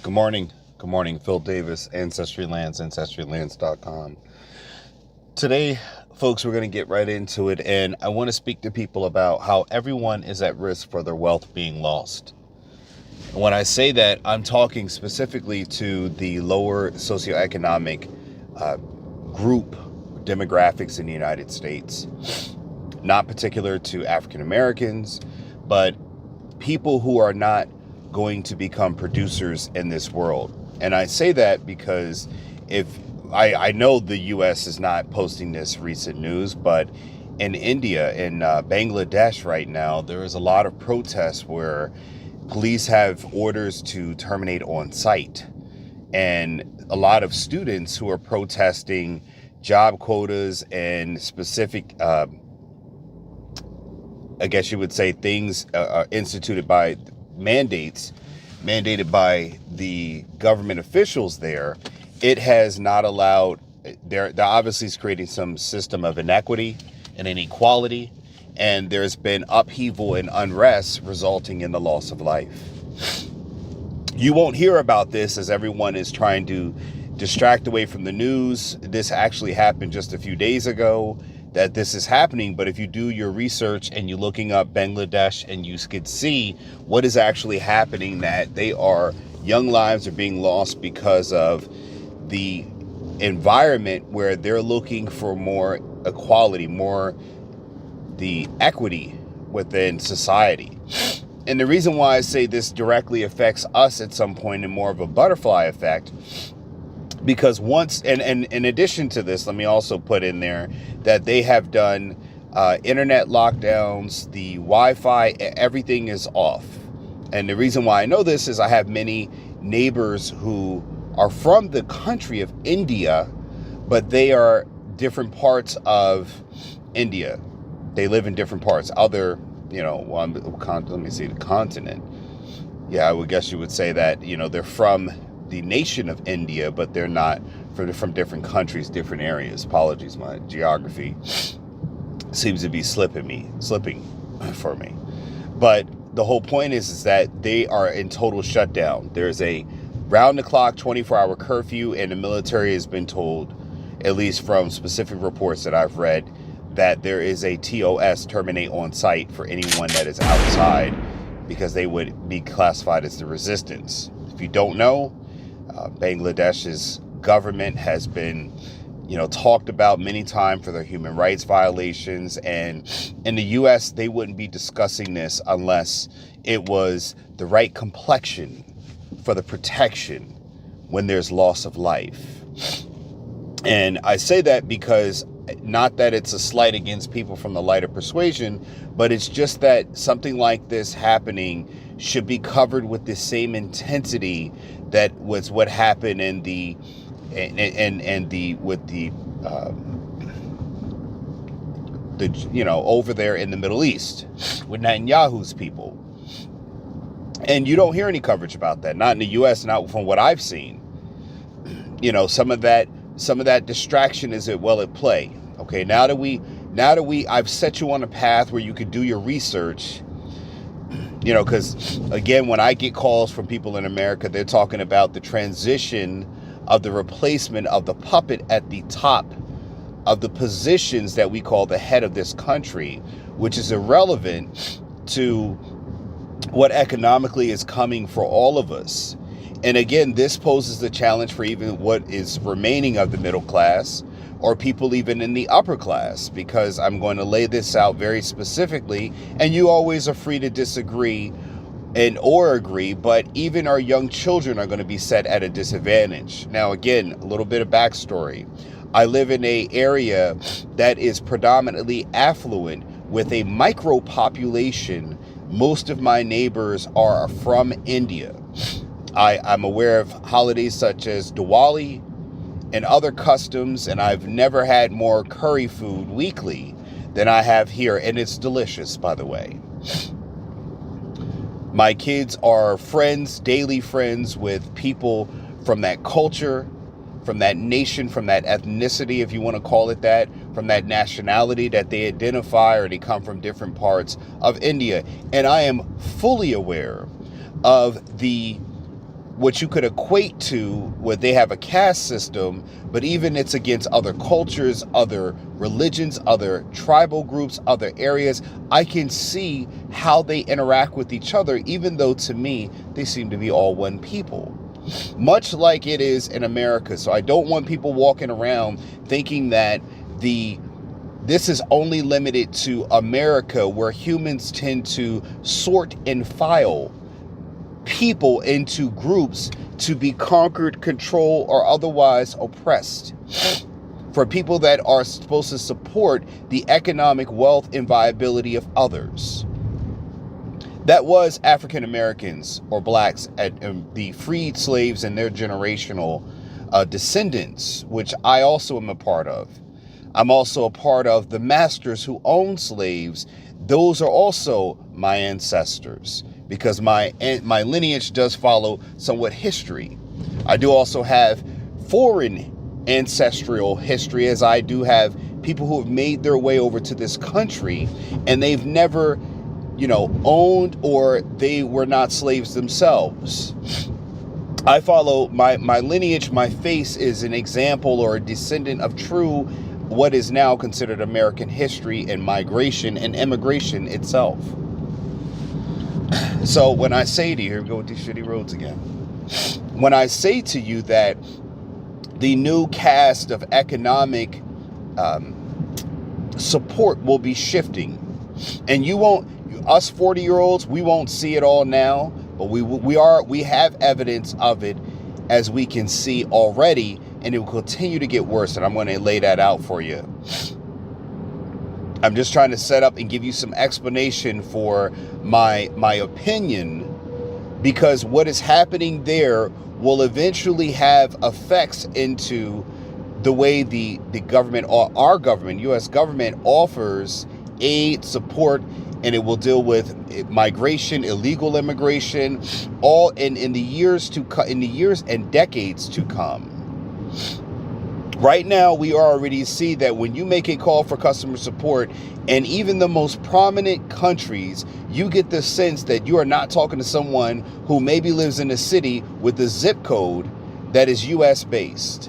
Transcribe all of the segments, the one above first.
Good morning. Good morning. Phillip Davis, Ancestry Lands, ancestrylands.com. Today, folks, we're going to get right into it, and I want to speak to people about how everyone is at risk for their wealth being lost. And when I say that, I'm talking specifically to the lower socioeconomic group demographics in the United States, not particular to African Americans, but people who are not going to become producers in this world. And I say that because if I know the US is not posting this recent news, but in India, in Bangladesh right now, there is a lot of protests where police have orders to terminate on site. And a lot of students who are protesting job quotas and specific, I guess you would say, things instituted by mandated by the government officials there, it has not allowed, they're obviously creating some system of inequity and inequality, and there's been upheaval and unrest resulting in the loss of life. You won't hear about this as everyone is trying to distract away from the news. This actually happened just a few days ago that this is happening, but if you do your research and you're looking up Bangladesh, and you could see what is actually happening, that young lives are being lost because of the environment where they're looking for more equality, more the equity within society. And the reason why I say this directly affects us at some point in more of a butterfly effect, because once, and in addition to this, let me also put in there that they have done internet lockdowns, the Wi-Fi, everything is off. And the reason why I know this is I have many neighbors who are from the country of India, but they are different parts of India. They live in different parts, let me see, the continent. Yeah, I would guess you would say that, they're from the nation of India, but they're not from different countries, different areas. Apologies, my geography seems to be slipping for me. But the whole point is that they are in total shutdown. There's a round-the-clock 24-hour curfew, and the military has been told, at least from specific reports that I've read, that there is a TOS, terminate on site, for anyone that is outside, because they would be classified as the resistance. If you don't know, Bangladesh's government has been, talked about many times for their human rights violations. And in the U.S., they wouldn't be discussing this unless it was the right complexion for the protection when there's loss of life. And I say that because, not that it's a slight against people from the lighter persuasion, but it's just that something like this happening should be covered with the same intensity that was what happened over there in the Middle East with Netanyahu's people. And you don't hear any coverage about that, not in the U.S., not from what I've seen. Some of that distraction is at play. Okay, now that I've set you on a path where you could do your research. Because again, when I get calls from people in America, they're talking about the transition of the replacement of the puppet at the top of the positions that we call the head of this country, which is irrelevant to what economically is coming for all of us. And again, this poses the challenge for even what is remaining of the middle class, or people even in the upper class, because I'm going to lay this out very specifically, and you always are free to disagree or agree, but even our young children are going to be set at a disadvantage. Now, again, a little bit of backstory. I live in an area that is predominantly affluent with a micro population. Most of my neighbors are from India. I'm aware of holidays such as Diwali and other customs, and I've never had more curry food weekly than I have here, and it's delicious, by the way. My kids are daily friends with people from that culture, from that nation, from that ethnicity, if you want to call it that, from that nationality that they identify, or they come from different parts of India. And I am fully aware of the what you could equate to where they have a caste system, but even it's against other cultures, other religions, other tribal groups, other areas. I can see how they interact with each other, even though to me, they seem to be all one people. Much like it is in America. So I don't want people walking around thinking that this is only limited to America, where humans tend to sort and file people into groups to be conquered, controlled, or otherwise oppressed. For people that are supposed to support the economic wealth and viability of others. That was African Americans or blacks, the freed slaves and their generational descendants, which I also am a part of. I'm also a part of the masters who owned slaves. Those are also my ancestors, because my lineage does follow somewhat history. I do also have foreign ancestral history, as I do have people who have made their way over to this country and they've never, owned, or they were not slaves themselves. I follow my lineage. My face is an example or a descendant of true, what is now considered American history and migration and immigration itself. So when I say to you, here we go with these shitty roads again. When I say to you that the new cast of economic support will be shifting, and us 40-year-olds, we won't see it all now, but we have evidence of it, as we can see already, and it will continue to get worse. And I'm going to lay that out for you. I'm just trying to set up and give you some explanation for my opinion, because what is happening there will eventually have effects into the way the government, or our government, U.S. government, offers aid, support, and it will deal with migration, illegal immigration, all in the years and decades to come. Right now, we already see that when you make a call for customer support, and even the most prominent countries, you get the sense that you are not talking to someone who maybe lives in a city with a zip code that is US based.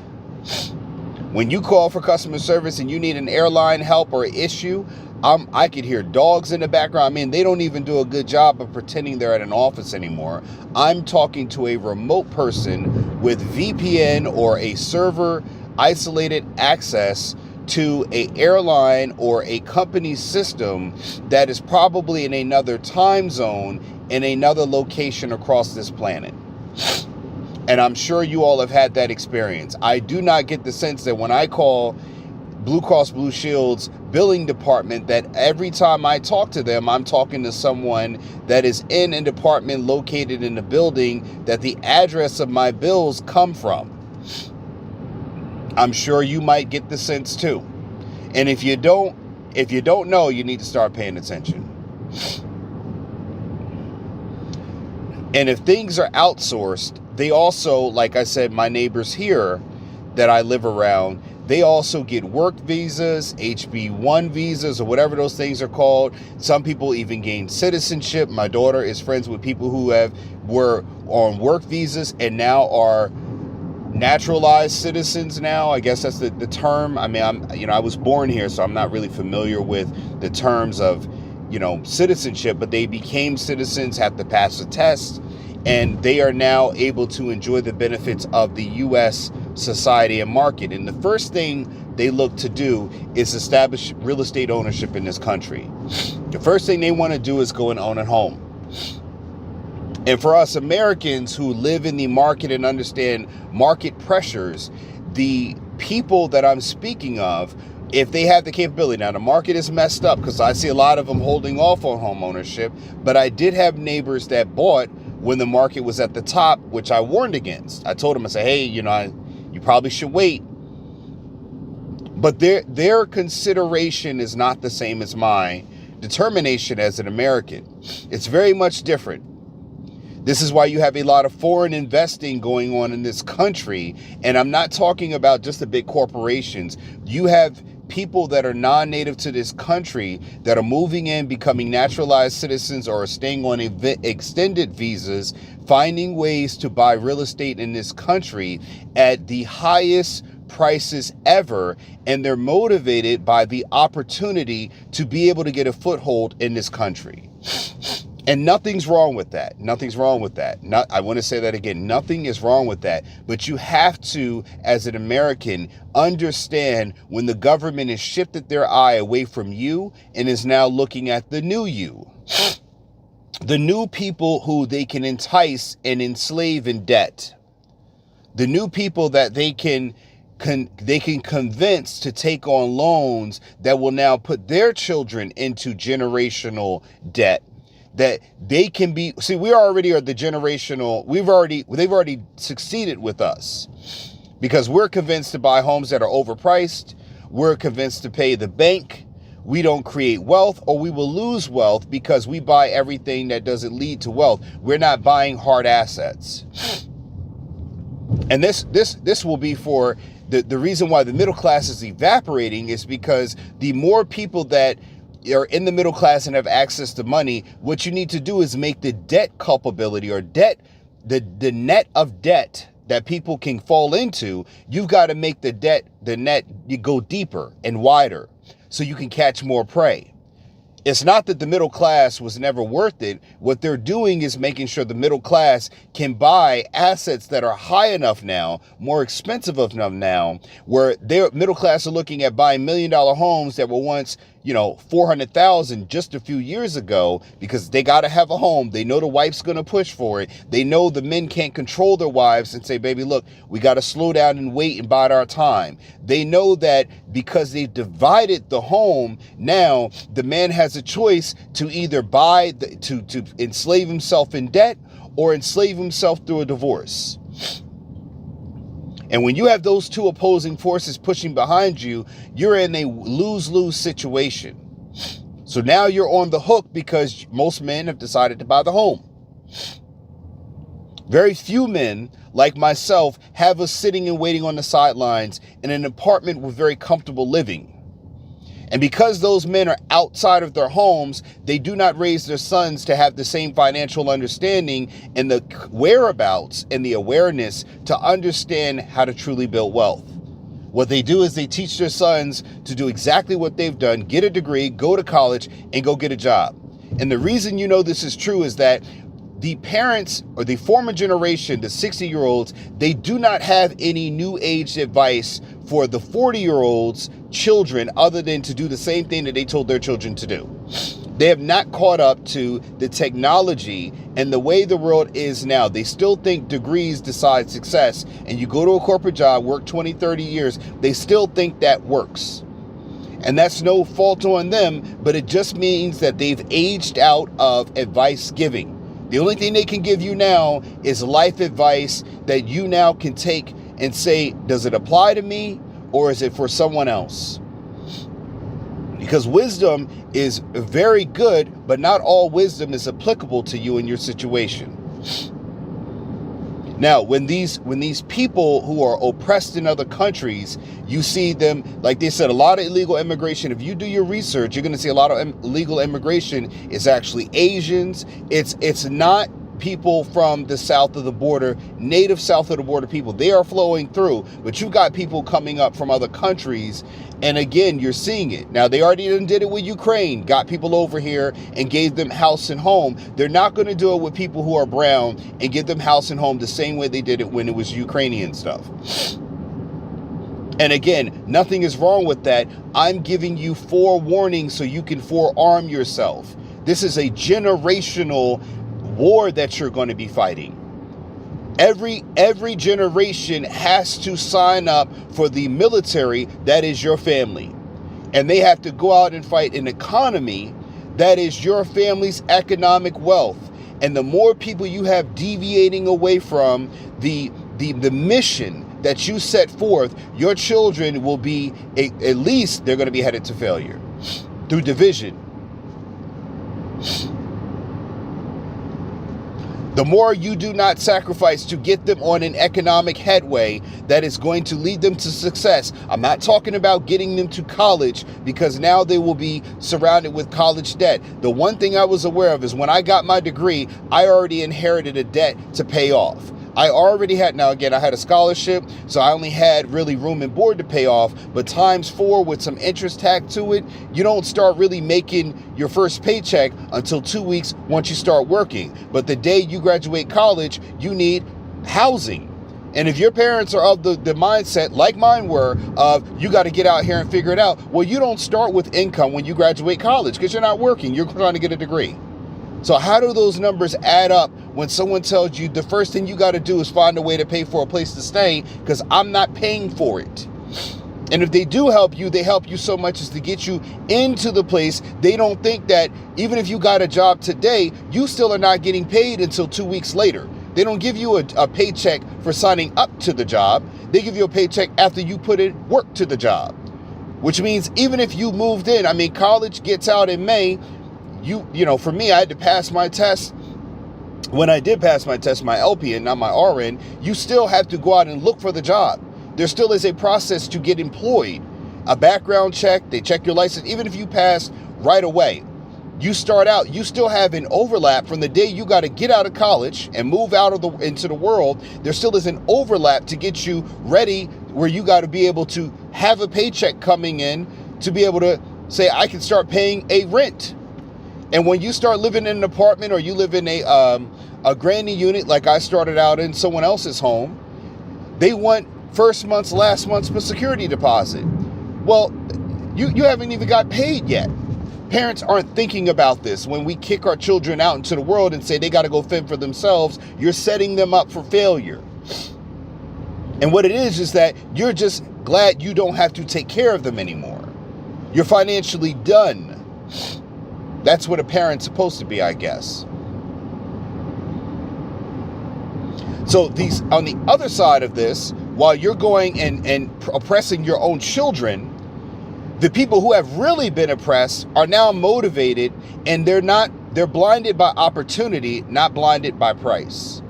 When you call for customer service and you need an airline help or issue, I could hear dogs in the background. I mean, they don't even do a good job of pretending they're at an office anymore. I'm talking to a remote person with VPN or a server isolated access to a airline or a company system that is probably in another time zone, in another location across this planet. And I'm sure you all have had that experience. I do not get the sense that when I call Blue Cross Blue Shield's billing department, that every time I talk to them, I'm talking to someone that is in a department located in the building that the address of my bills come from. I'm sure you might get the sense too. And if you don't know, you need to start paying attention. And if things are outsourced, they also, like I said, my neighbors here that I live around, they also get work visas, HB1 visas, or whatever those things are called. Some people even gain citizenship. My daughter is friends with people who were on work visas and now are naturalized citizens now. I guess that's the term. I mean, I was born here, so I'm not really familiar with the terms of, citizenship, but they became citizens, have to pass a test, and they are now able to enjoy the benefits of the U.S. society and market. And the first thing they look to do is establish real estate ownership in this country. The first thing they want to do is go and own a home. And for us Americans who live in the market and understand market pressures, the people that I'm speaking of, if they have the capability, now the market is messed up because I see a lot of them holding off on home ownership, but I did have neighbors that bought when the market was at the top, which I warned against. I told them, I said, hey, you probably should wait. But their consideration is not the same as my determination as an American. It's very much different. This is why you have a lot of foreign investing going on in this country. And I'm not talking about just the big corporations. You have people that are non-native to this country that are moving in, becoming naturalized citizens, or staying on extended visas, finding ways to buy real estate in this country at the highest prices ever, and they're motivated by the opportunity to be able to get a foothold in this country. And nothing's wrong with that. Nothing's wrong with that. I want to say that again. Nothing is wrong with that. But you have to, as an American, understand when the government has shifted their eye away from you and is now looking at the new you. The new people who they can entice and enslave in debt. The new people that they can convince to take on loans that will now put their children into generational debt. That they can be, see, we already are the generational, they've already succeeded with us because we're convinced to buy homes that are overpriced. We're convinced to pay the bank. We don't create wealth, or we will lose wealth because we buy everything that doesn't lead to wealth. We're not buying hard assets. And this will be for the reason why the middle class is evaporating is because the more people that are in the middle class and have access to money, what you need to do is make the debt culpability or debt, the net of debt that people can fall into, you've got to make the net, you go deeper and wider so you can catch more prey. It's not that the middle class was never worth it. What they're doing is making sure the middle class can buy assets that are high enough now, more expensive enough now, where their middle class are looking at buying $1 million homes that were once, $400,000 just a few years ago, because they got to have a home. They know the wife's going to push for it. They know the men can't control their wives and say, baby, look, we got to slow down and wait and bide our time. They know that because they've divided the home, now the man has a choice to either buy, to enslave himself in debt or enslave himself through a divorce. And when you have those two opposing forces pushing behind you, you're in a lose-lose situation. So now you're on the hook because most men have decided to buy the home. Very few men, like myself, have us sitting and waiting on the sidelines in an apartment with very comfortable living. And because those men are outside of their homes, they do not raise their sons to have the same financial understanding and the whereabouts and the awareness to understand how to truly build wealth. What they do is they teach their sons to do exactly what they've done, get a degree, go to college, and go get a job. And the reason you know this is true is that the parents or the former generation, the 60-year-olds, they do not have any new age advice for the 40-year-olds' children other than to do the same thing that they told their children to do. They have not caught up to the technology and the way the world is now. They still think degrees decide success, and you go to a corporate job, work 20, 30 years, they still think that works. And that's no fault on them, but it just means that they've aged out of advice giving. The only thing they can give you now is life advice that you now can take and say, does it apply to me or is it for someone else? Because wisdom is very good, but not all wisdom is applicable to you in your situation. Now, when these people who are oppressed in other countries, you see them, like they said, a lot of illegal immigration. If you do your research, you're going to see a lot of illegal immigration is actually Asians. It's not people from the south of the border, native south of the border people. They are flowing through, but you've got people coming up from other countries. And again, you're seeing it. Now, they already did it with Ukraine, got people over here and gave them house and home. They're not going to do it with people who are brown and give them house and home the same way they did it when it was Ukrainian stuff. And again, nothing is wrong with that. I'm giving you forewarning so you can forearm yourself. This is a generational war that you're going to be fighting. Every generation has to sign up for the military that is your family. And they have to go out and fight an economy that is your family's economic wealth. And the more people you have deviating away from the mission that you set forth, your children will be, at least they're going to be headed to failure through division. The more you do not sacrifice to get them on an economic headway that is going to lead them to success. I'm not talking about getting them to college, because now they will be surrounded with college debt. The one thing I was aware of is when I got my degree, I already inherited a debt to pay off. I already had, now again, I had a scholarship, so I only had really room and board to pay off, but times 4 with some interest tacked to it, you don't start really making your first paycheck until 2 weeks once you start working. But the day you graduate college, you need housing. And if your parents are of the mindset, like mine were, of you got to get out here and figure it out, well, you don't start with income when you graduate college because you're not working, you're trying to get a degree. So how do those numbers add up when someone tells you the first thing you got to do is find a way to pay for a place to stay because I'm not paying for it? And if they do help you, they help you so much as to get you into the place. They don't think that even if you got a job today, you still are not getting paid until 2 weeks later. They don't give you a paycheck for signing up to the job. They give you a paycheck after you put in work to the job, which means even if you moved in, I mean, college gets out in May. You know, for me, I had to pass my test. When I did pass my test, my LPN, not my RN, you still have to go out and look for the job. There still is a process to get employed. A background check, they check your license. Even if you pass right away, you start out, you still have an overlap from the day you got to get out of college and move out of into the world. There still is an overlap to get you ready where you got to be able to have a paycheck coming in to be able to say, I can start paying a rent. And when you start living in an apartment or you live in a granny unit like I started out in someone else's home, they want first month's, last month's security deposit. Well, you haven't even got paid yet. Parents aren't thinking about this. When we kick our children out into the world and say they got to go fend for themselves, you're setting them up for failure. And what it is that you're just glad you don't have to take care of them anymore. You're financially done. That's what a parent's supposed to be, I guess. So these, on the other side of this, while you're going and oppressing your own children, the people who have really been oppressed are now motivated, and they're blinded by opportunity, not blinded by price.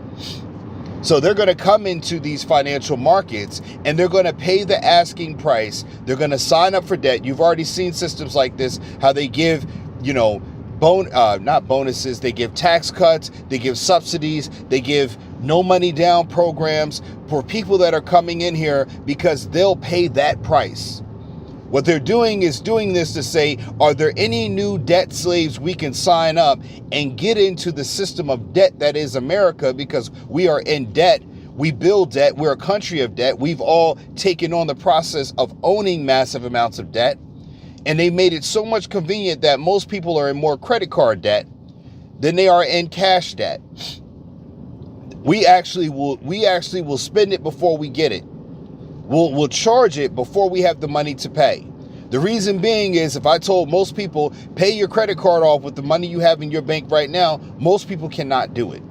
So they're going to come into these financial markets and they're going to pay the asking price. They're going to sign up for debt. You've already seen systems like this, how they give, you know, not bonuses, they give tax cuts, they give subsidies, they give no money down programs for people that are coming in here because they'll pay that price. What they're doing is doing this to say, are there any new debt slaves we can sign up and get into the system of debt that is America, because we are in debt. We build debt. We're a country of debt. We've all taken on the process of owning massive amounts of debt. And they made it so much convenient that most people are in more credit card debt than they are in cash debt. We actually will spend it before we get it. We'll charge it before we have the money to pay. The reason being is, if I told most people, pay your credit card off with the money you have in your bank right now, most people cannot do it.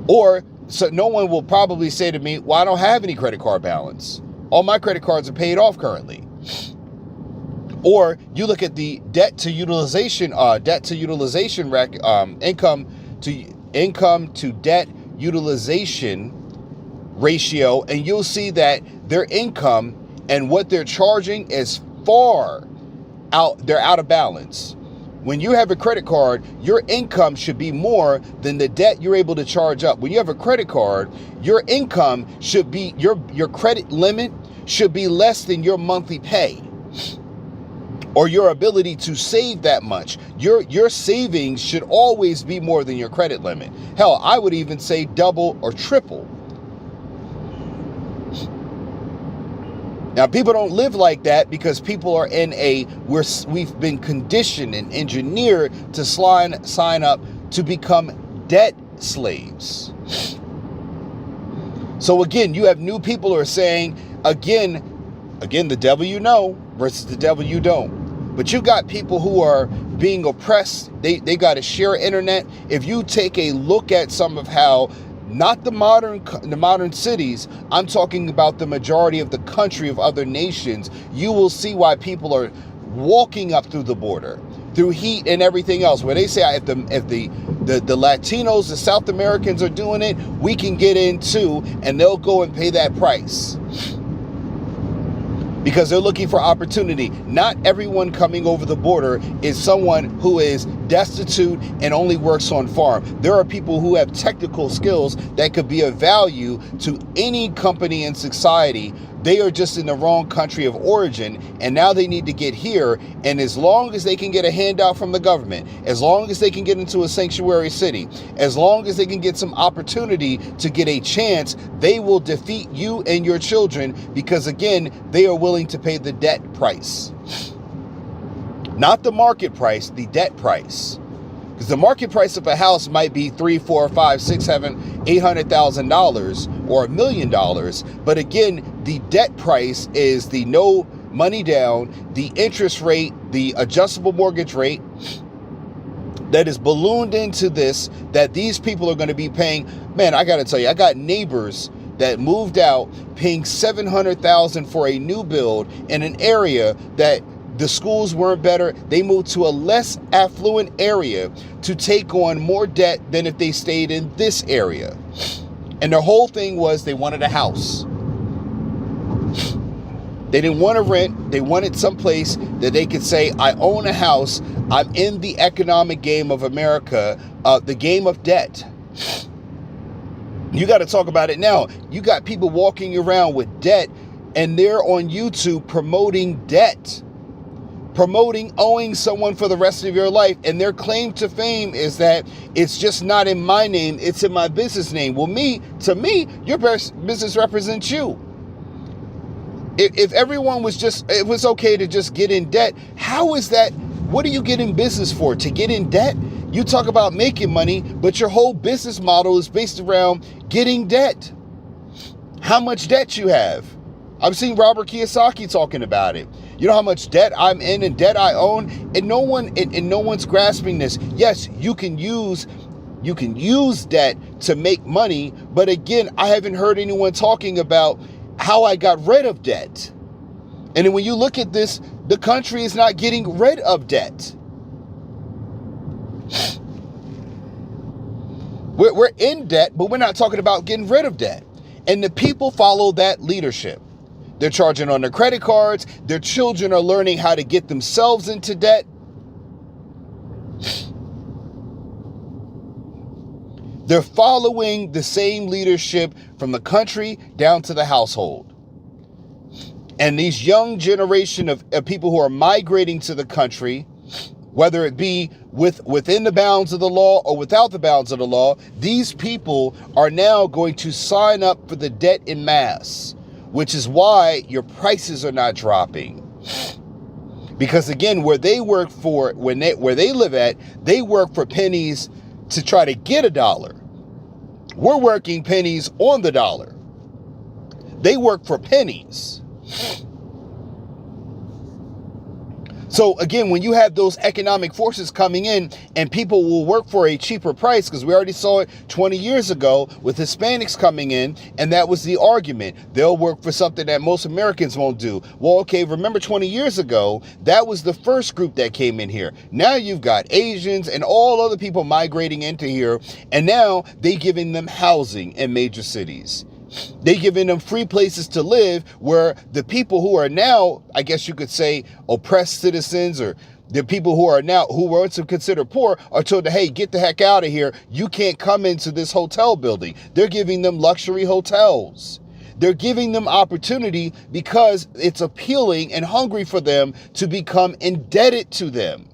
Or, so no one will probably say to me, well, I don't have any credit card balance. All my credit cards are paid off currently. Or you look at the income to debt utilization ratio, and you'll see that their income and what they're charging is far out. They're out of balance. When you have a credit card, your income should be more than the debt you're able to charge up. When you have a credit card, your income should be, your credit limit should be less than your monthly pay, or your ability to save that much. Your savings should always be more than your credit limit. Hell, I would even say double or triple. Now, people don't live like that because people are in we've been conditioned and engineered to sign up to become debt slaves. So again, you have new people who are saying, again, the devil you know versus the devil you don't. But you got people who are being oppressed. They got to share internet. If you take a look at some of how, not the modern cities, I'm talking about the majority of the country of other nations, you will see why people are walking up through the border, through heat and everything else, where they say if the the Latinos, the South Americans are doing it, we can get in too, and they'll go and pay that price. Because they're looking for opportunity. Not everyone coming over the border is someone who is destitute and only works on farm. There are people who have technical skills that could be of value to any company in society. They are just in the wrong country of origin, and now they need to get here. And as long as they can get a handout from the government, as long as they can get into a sanctuary city, as long as they can get some opportunity to get a chance, they will defeat you and your children, because again, they are willing to pay the debt price. Not the market price, the debt price. Because the market price of a house might be $3, $4, $5, $6, $7, $800,000 or $1 million. But again, the debt price is the no money down, the interest rate, the adjustable mortgage rate that is ballooned into this, that these people are going to be paying. Man, I got to tell you, I got neighbors that moved out paying $700,000 for a new build in an area that the schools weren't better. They moved to a less affluent area to take on more debt than if they stayed in this area. And their whole thing was they wanted a house. They didn't want to rent. They wanted someplace that they could say, I own a house. I'm in the economic game of America, the game of debt. You got to talk about it now. You got people walking around with debt, and they're on YouTube promoting debt. Promoting owing someone for the rest of your life, and their claim to fame is that it's just not in my name, it's in my business name. Well, to me, your business represents you. If everyone was just, it was okay to just get in debt, how is that? What are you getting business for? To get in debt? You talk about making money, but your whole business model is based around getting debt. How much debt you have? I've seen Robert Kiyosaki talking about it. You know how much debt I'm in and debt I own, and no one's grasping this. Yes, you can use debt to make money, but again, I haven't heard anyone talking about how I got rid of debt. And then when you look at this, the country is not getting rid of debt. We're in debt, but we're not talking about getting rid of debt. And the people follow that leadership. They're charging on their credit cards. Their children are learning how to get themselves into debt. They're following the same leadership from the country down to the household. And these young generation of people who are migrating to the country, whether it be within the bounds of the law or without the bounds of the law, these people are now going to sign up for the debt in mass. Which is why your prices are not dropping. Because again, where they work for, where they live at, they work for pennies to try to get a dollar. We're working pennies on the dollar. They work for pennies. So again, when you have those economic forces coming in and people will work for a cheaper price, because we already saw it 20 years ago with Hispanics coming in, and that was the argument. They'll work for something that most Americans won't do. Well, okay, remember 20 years ago, that was the first group that came in here. Now you've got Asians and all other people migrating into here, and now they're giving them housing in major cities. They giving them free places to live, where the people who are now, I guess you could say, oppressed citizens, or the people who are now, who were once considered poor, are told to, hey, get the heck out of here. You can't come into this hotel building. They're giving them luxury hotels. They're giving them opportunity because it's appealing and hungry for them to become indebted to them.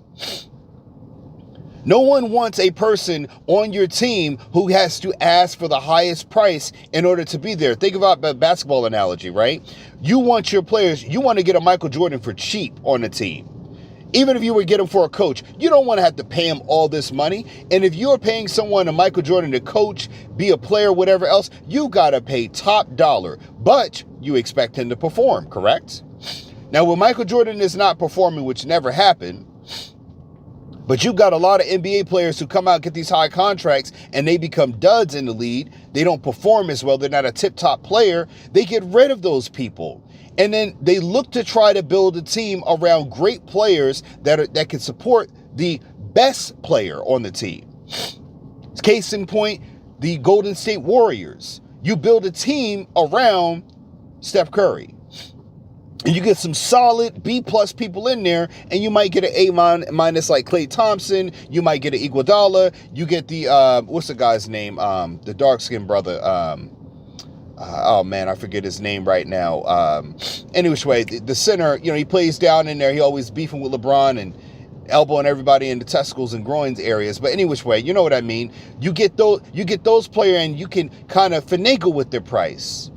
No one wants a person on your team who has to ask for the highest price in order to be there. Think about the basketball analogy, right? You want your players, you want to get a Michael Jordan for cheap on the team. Even if you would get him for a coach, you don't want to have to pay him all this money. And if you're paying someone, a Michael Jordan, to coach, be a player, whatever else, you got to pay top dollar. But you expect him to perform, correct? Now, when Michael Jordan is not performing, which never happened, but you've got a lot of NBA players who come out and get these high contracts and they become duds in the league. They don't perform as well. They're not a tip-top player. They get rid of those people. And then they look to try to build a team around great players that can support the best player on the team. Case in point, the Golden State Warriors. You build a team around Steph Curry. And you get some solid B+ people in there, and you might get an A- minus like Klay Thompson. You might get an Iguodala. You get the what's the guy's name? The dark-skinned brother. Oh man, I forget his name right now. Anyway, the center, he plays down in there. He always beefing with LeBron and elbowing everybody in the testicles and groins areas. But anyway, you know what I mean. You get those players, and you can kind of finagle with their price.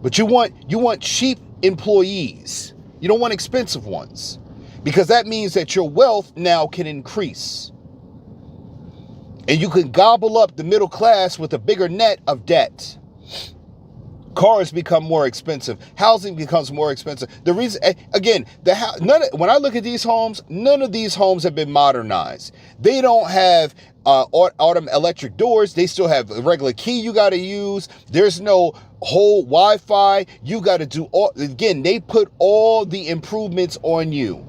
But you want cheap employees. You don't want expensive ones, because that means that your wealth now can increase, and you can gobble up the middle class with a bigger net of debt. Cars become more expensive. Housing becomes more expensive. The reason, again, when I look at these homes, none of these homes have been modernized. They don't have electric doors. They still have a regular key you got to use. There's no whole Wi-Fi. You got to do again, they put all the improvements on you.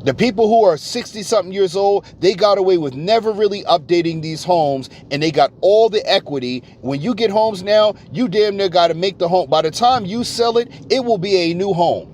The people who are 60-something years old, they got away with never really updating these homes, and they got all the equity. When you get homes now, you damn near got to make the home. By the time you sell it, it will be a new home.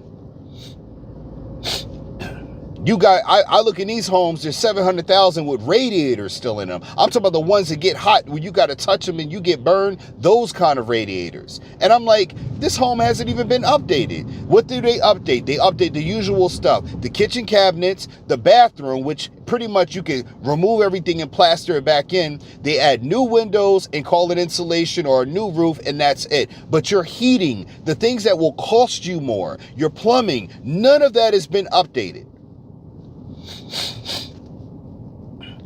I look in these homes, there's 700,000 with radiators still in them. I'm talking about the ones that get hot where you got to touch them and you get burned, those kind of radiators. And I'm like, this home hasn't even been updated. What do they update? They update the usual stuff. The kitchen cabinets, the bathroom, which pretty much you can remove everything and plaster it back in. They add new windows and call it insulation or a new roof, and that's it. But your heating, the things that will cost you more, your plumbing, none of that has been updated.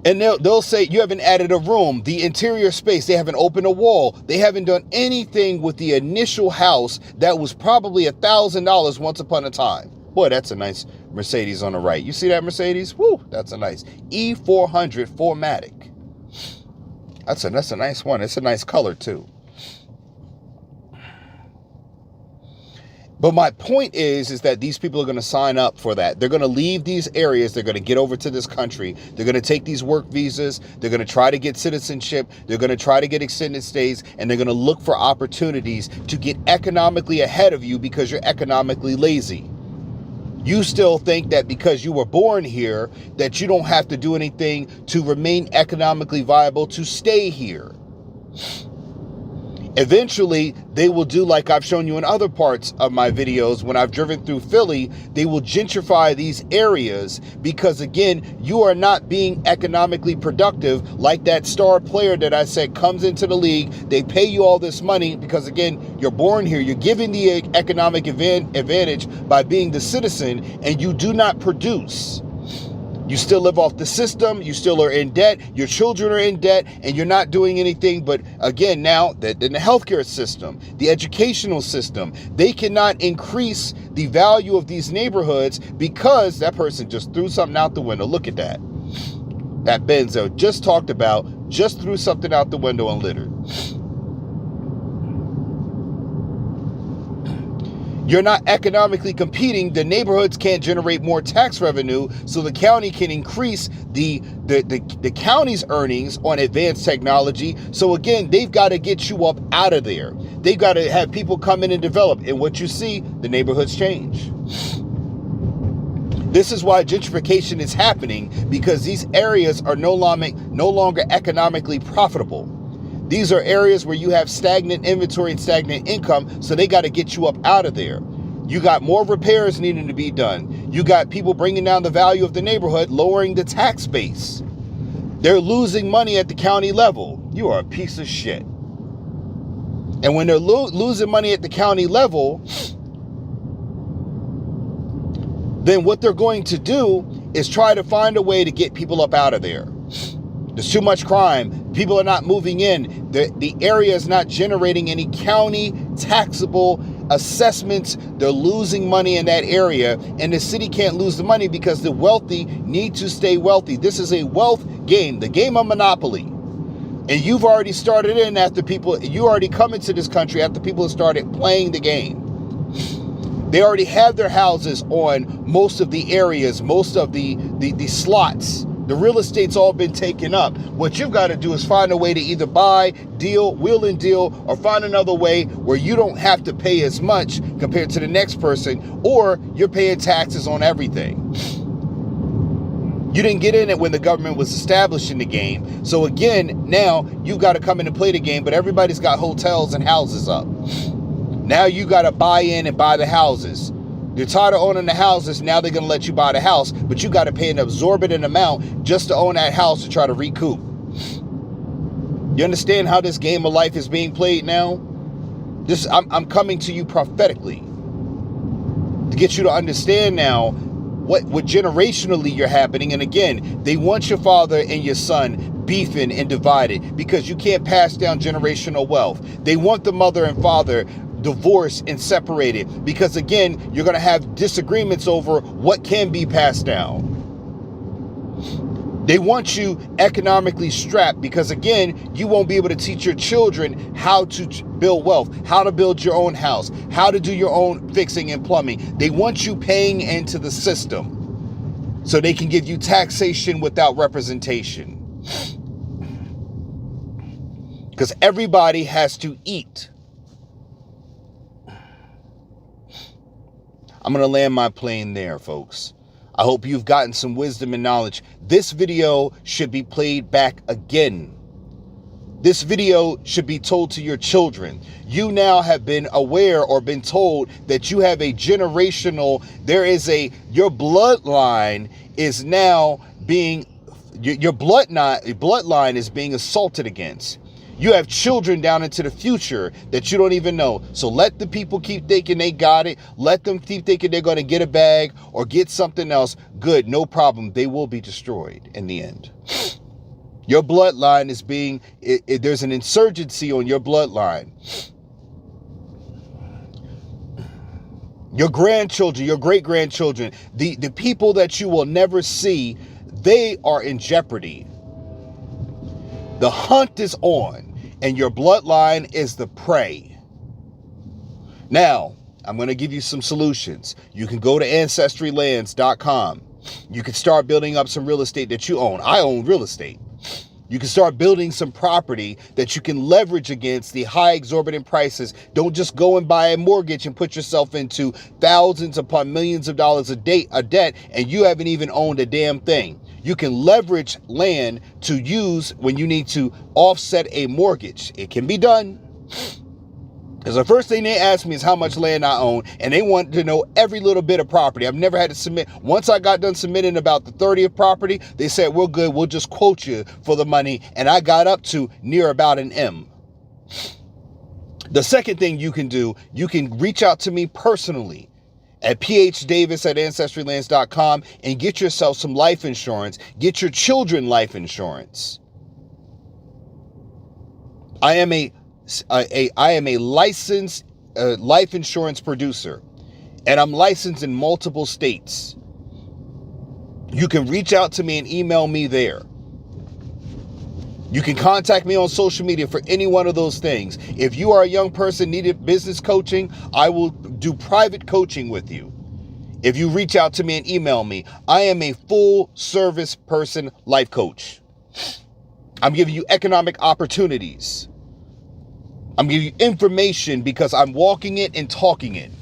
And they'll say you haven't added a room, the interior space, they haven't opened a wall, they haven't done anything with the initial house that was probably $1,000 once upon a time. Boy, that's a nice Mercedes on the right. You see that Mercedes? Woo, that's a nice E400 4MATIC. That's a nice one. It's a nice color too. But my point is that these people are going to sign up for that. They're going to leave these areas. They're going to get over to this country. They're going to take these work visas. They're going to try to get citizenship. They're going to try to get extended stays. And they're going to look for opportunities to get economically ahead of you because you're economically lazy. You still think that because you were born here, that you don't have to do anything to remain economically viable to stay here. Eventually, they will do like I've shown you in other parts of my videos. When I've driven through Philly, they will gentrify these areas because, again, you are not being economically productive like that star player that I said comes into the league. They pay you all this money because, again, you're born here. You're given the economic advantage by being the citizen, and you do not produce. You still live off the system, you still are in debt, your children are in debt, and you're not doing anything. But again, now that in the healthcare system, the educational system, they cannot increase the value of these neighborhoods because that person just threw something out the window. Look at that. That Benzo just talked about, just threw something out the window and littered. You're not economically competing. The neighborhoods can't generate more tax revenue, so the county can increase the county's earnings on advanced technology. So again, they've got to get you up out of there. They've got to have people come in and develop. And what you see, the neighborhoods change. This is why gentrification is happening, because these areas are no longer economically profitable. These are areas where you have stagnant inventory and stagnant income, so they got to get you up out of there. You got more repairs needing to be done. You got people bringing down the value of the neighborhood, lowering the tax base. They're losing money at the county level. You are a piece of shit. And when they're losing money at the county level, then what they're going to do is try to find a way to get people up out of there. There's too much crime. People are not moving in. The area is not generating any county taxable assessments. They're losing money in that area, and the city can't lose the money because the wealthy need to stay wealthy. This is a wealth game, the game of Monopoly. And you've already started in after people, you already come into this country after people have started playing the game. They already have their houses on most of the areas, most of the slots The real estate's all been taken up. What you've got to do is find a way to either buy, deal, wheel and deal, or find another way where you don't have to pay as much compared to the next person, or you're paying taxes on everything. You didn't get in it when the government was establishing the game. So again, now you've got to come in and play the game, but everybody's got hotels and houses up. Now you got to buy in and buy the houses. You're tired of owning the houses, now they're going to let you buy the house, but you got to pay an exorbitant amount just to own that house to try to recoup. You understand how this game of life is being played now? I'm coming to you prophetically to get you to understand now what generationally you're happening. And again, they want your father and your son beefing and divided because you can't pass down generational wealth. They want the mother and father divorced and separated because again, you're going to have disagreements over what can be passed down. They want you economically strapped because again, you won't be able to teach your children how to build wealth, how to build your own house, how to do your own fixing and plumbing. They want you paying into the system so they can give you taxation without representation. Because everybody has to eat. I'm going to land my plane there, folks. I hope you've gotten some wisdom and knowledge. This video should be played back again. This video should be told to your children. You now have been aware or been told that you have a generational, your bloodline is now being, your bloodline is being assaulted against. You have children down into the future that you don't even know. So let the people keep thinking they got it. Let them keep thinking they're going to get a bag or get something else. Good, no problem. They will be destroyed in the end. Your bloodline is being, there's an insurgency on your bloodline. Your grandchildren, your great-grandchildren, the people that you will never see, they are in jeopardy. The hunt is on, and your bloodline is the prey. Now, I'm going to give you some solutions. You can go to AncestryLands.com. You can start building up some real estate that you own. I own real estate. You can start building some property that you can leverage against the high exorbitant prices. Don't just go and buy a mortgage and put yourself into thousands upon millions of dollars a debt, and you haven't even owned a damn thing. You can leverage land to use when you need to offset a mortgage. It can be done. Because the first thing they ask me is how much land I own, and they want to know every little bit of property. I've never had to submit. Once I got done submitting about the 30th property, they said, we're good, we'll just quote you for the money. And I got up to near about an M. The second thing you can do, you can reach out to me personally at phdavis@ancestrylands.com and get yourself some life insurance. Get your children life insurance. I am a licensed life insurance producer, and I'm licensed in multiple states. You can reach out to me and email me there. You can contact me on social media for any one of those things. If you are a young person needing business coaching, I will do private coaching with you. If you reach out to me and email me, I am a full service person life coach. I'm giving you economic opportunities. I'm giving you information because I'm walking it and talking it.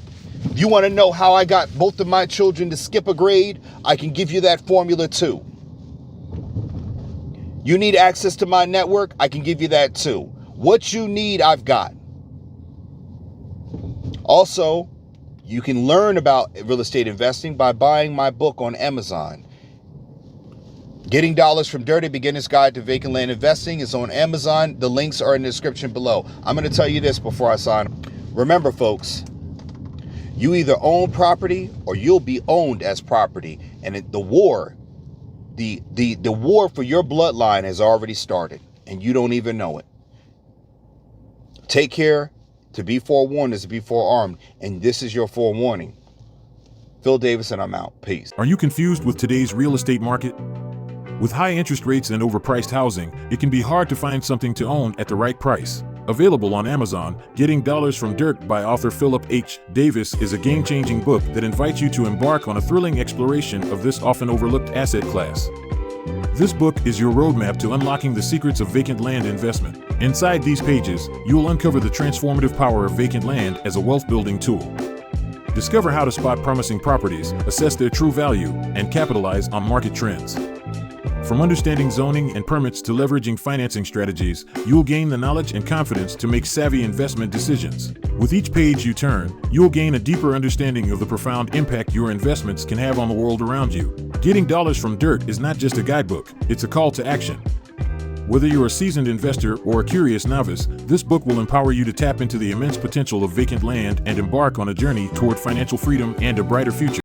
If you want to know how I got both of my children to skip a grade, I can give you that formula too. You need access to my network, I can give you that too. What you need, I've got. Also, you can learn about real estate investing by buying my book on Amazon. Getting Dollars from Dirty Beginner's Guide to Vacant Land Investing is on Amazon. The links are in the description below. I'm going to tell you this before I sign. Remember, folks, you either own property or you'll be owned as property. And the war for your bloodline has already started, and you don't even know it. Take care. To be forewarned is to be forearmed, and this is your forewarning. Phil Davis, and I'm out. Peace. Are you confused with today's real estate market? With high interest rates and overpriced housing, it can be hard to find something to own at the right price. Available on Amazon, Getting Dollars from Dirt by author Phillip Davis is a game-changing book that invites you to embark on a thrilling exploration of this often overlooked asset class. This book is your roadmap to unlocking the secrets of vacant land investment. Inside these pages, you will uncover the transformative power of vacant land as a wealth-building tool. Discover how to spot promising properties, assess their true value, and capitalize on market trends. From understanding zoning and permits to leveraging financing strategies, you will gain the knowledge and confidence to make savvy investment decisions. With each page you turn, you will gain a deeper understanding of the profound impact your investments can have on the world around you. Getting dollars from dirt is not just a guidebook, it's a call to action. Whether you're a seasoned investor or a curious novice, this book will empower you to tap into the immense potential of vacant land and embark on a journey toward financial freedom and a brighter future.